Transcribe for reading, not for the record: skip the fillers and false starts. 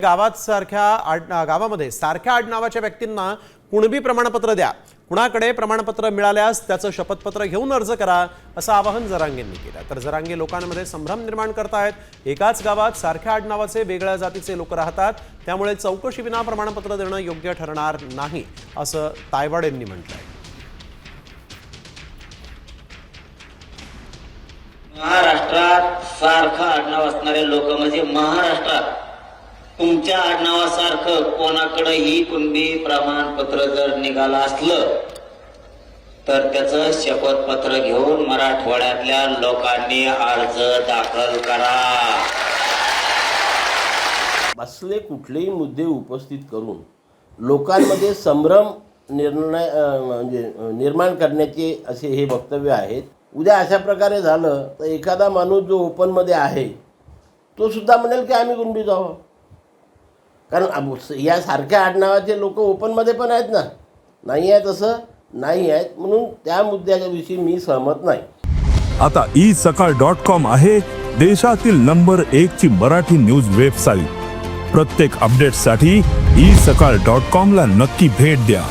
गावामध्ये सारख्या आडनावाच्या व्यक्तींना कुणबी प्रमाणपत्र द्या, कुणाकडे प्रमाणपत्र मिळाल्यास त्याचं शपथपत्र घेऊन अर्ज करा, असं आवाहन जरांगेंनी केलं। तर जरांगे लोकांमध्ये संभ्रम निर्माण करतायत। एकाच गावात सारख्या आडनावाचे वेगळ्या जातीचे लोक राहतात, त्यामुळे चौकशीविना प्रमाणपत्र देणं योग्य ठरणार नाही, असं तायवाड यांनी म्हटलंय। महाराष्ट्रात सारखं आडनाव असणारे लोक म्हणजे महाराष्ट्रात तुमच्या आडनावासारखं कोणाकडेही कुणबी प्रमाणपत्र जर निघालं असलं तर त्याचं शपथपत्र घेऊन मराठवाड्यातल्या लोकांनी अर्ज दाखल करा। असले कुठलेही मुद्दे उपस्थित करून लोकांमध्ये संभ्रम निर्माण करण्याचे असे हे वक्तव्य आहेत। उद्या अशा प्रकारे झालं तर एखादा माणूस जो ओपनमध्ये आहे तो सुद्धा म्हणेल की आम्ही कुणबी जावं, कारण या सारख्या आडनावाचे लोक ओपनमध्ये पण आहेत ना, नाही आहेत असं नाही आहेत, म्हणून त्या मुद्द्याच्या विषयी मी सहमत नाही। आता isakal.com आहे देशातील नंबर 1 ची मराठी न्यूज वेबसाईट। प्रत्येक अपडेटसाठी isakal.com ला नक्की भेट द्या।